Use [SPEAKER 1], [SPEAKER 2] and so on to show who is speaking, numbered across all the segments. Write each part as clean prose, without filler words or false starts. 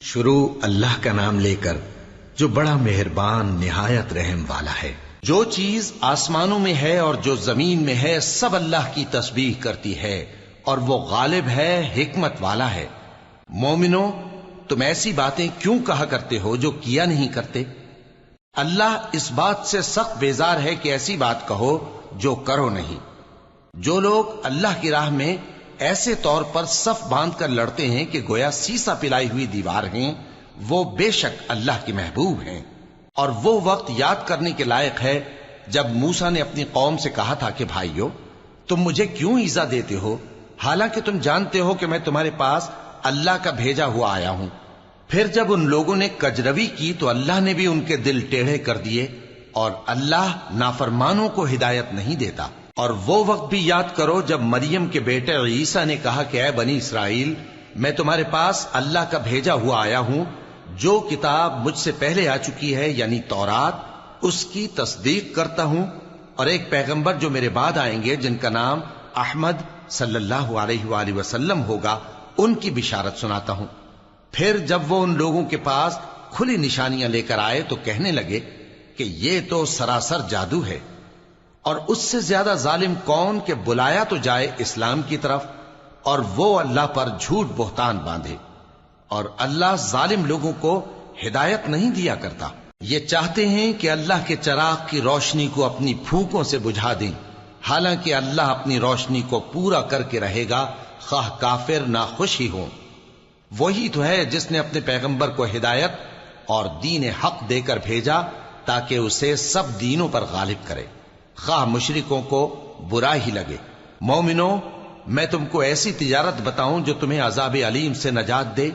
[SPEAKER 1] شروع اللہ کا نام لے کر جو بڑا مہربان نہایت رحم والا ہے۔ جو چیز آسمانوں میں ہے اور جو زمین میں ہے سب اللہ کی تسبیح کرتی ہے اور وہ غالب ہے، حکمت والا ہے۔ مومنو، تم ایسی باتیں کیوں کہا کرتے ہو جو کیا نہیں کرتے؟ اللہ اس بات سے سخت بیزار ہے کہ ایسی بات کہو جو کرو نہیں۔ جو لوگ اللہ کی راہ میں ایسے طور پر صف باندھ کر لڑتے ہیں کہ گویا سیسا پلائی ہوئی دیوار ہیں، وہ بے شک اللہ کے محبوب ہیں۔ اور وہ وقت یاد کرنے کے لائق ہے جب موسیٰ نے اپنی قوم سے کہا تھا کہ بھائیو، تم مجھے کیوں ایذا دیتے ہو حالانکہ تم جانتے ہو کہ میں تمہارے پاس اللہ کا بھیجا ہوا آیا ہوں۔ پھر جب ان لوگوں نے کجروی کی تو اللہ نے بھی ان کے دل ٹیڑھے کر دیے، اور اللہ نافرمانوں کو ہدایت نہیں دیتا۔ اور وہ وقت بھی یاد کرو جب مریم کے بیٹے عیسیٰ نے کہا کہ اے بنی اسرائیل، میں تمہارے پاس اللہ کا بھیجا ہوا آیا ہوں، جو کتاب مجھ سے پہلے آ چکی ہے یعنی تورات، اس کی تصدیق کرتا ہوں، اور ایک پیغمبر جو میرے بعد آئیں گے جن کا نام احمد صلی اللہ علیہ وآلہ وسلم ہوگا، ان کی بشارت سناتا ہوں۔ پھر جب وہ ان لوگوں کے پاس کھلی نشانیاں لے کر آئے تو کہنے لگے کہ یہ تو سراسر جادو ہے، اور اس سے زیادہ ظالم کون کہ بلایا تو جائے اسلام کی طرف اور وہ اللہ پر جھوٹ بہتان باندھے۔ اور اللہ ظالم لوگوں کو ہدایت نہیں دیا کرتا۔ یہ چاہتے ہیں کہ اللہ کے چراغ کی روشنی کو اپنی پھونکوں سے بجھا دیں، حالانکہ اللہ اپنی روشنی کو پورا کر کے رہے گا، خواہ کافر ناخوش ہی ہوں۔ وہی تو ہے جس نے اپنے پیغمبر کو ہدایت اور دین حق دے کر بھیجا تاکہ اسے سب دینوں پر غالب کرے، خواہ مشرکوں کو برا ہی لگے۔ مومنو، میں تم کو ایسی تجارت بتاؤں جو تمہیں عذاب علیم سے نجات دے؟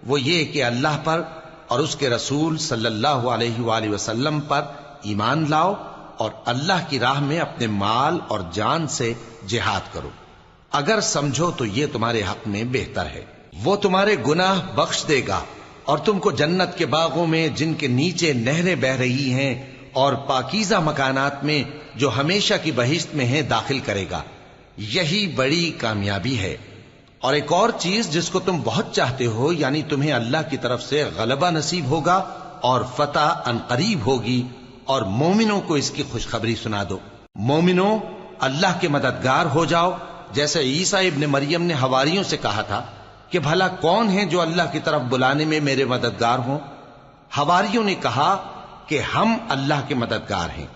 [SPEAKER 1] وہ یہ کہ اللہ پر اور اس کے رسول صلی اللہ علیہ وآلہ وسلم پر ایمان لاؤ، اور اللہ کی راہ میں اپنے مال اور جان سے جہاد کرو۔ اگر سمجھو تو یہ تمہارے حق میں بہتر ہے۔ وہ تمہارے گناہ بخش دے گا اور تم کو جنت کے باغوں میں جن کے نیچے نہریں بہ رہی ہیں اور پاکیزہ مکانات میں جو ہمیشہ کی بہشت میں ہیں داخل کرے گا۔ یہی بڑی کامیابی ہے۔ اور ایک اور چیز جس کو تم بہت چاہتے ہو، یعنی تمہیں اللہ کی طرف سے غلبہ نصیب ہوگا اور فتح عنقریب ہوگی، اور مومنوں کو اس کی خوشخبری سنا دو۔ مومنوں، اللہ کے مددگار ہو جاؤ، جیسے عیسیٰ ابن مریم نے حواریوں سے کہا تھا کہ بھلا کون ہیں جو اللہ کی طرف بلانے میں میرے مددگار ہوں؟ حواریوں نے کہا کہ ہم اللہ کے مددگار ہیں۔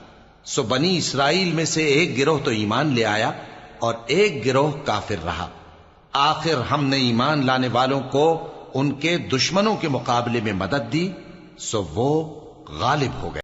[SPEAKER 1] سو بنی اسرائیل میں سے ایک گروہ تو ایمان لے آیا اور ایک گروہ کافر رہا۔ آخر ہم نے ایمان لانے والوں کو ان کے دشمنوں کے مقابلے میں مدد دی، سو وہ غالب ہو گئے۔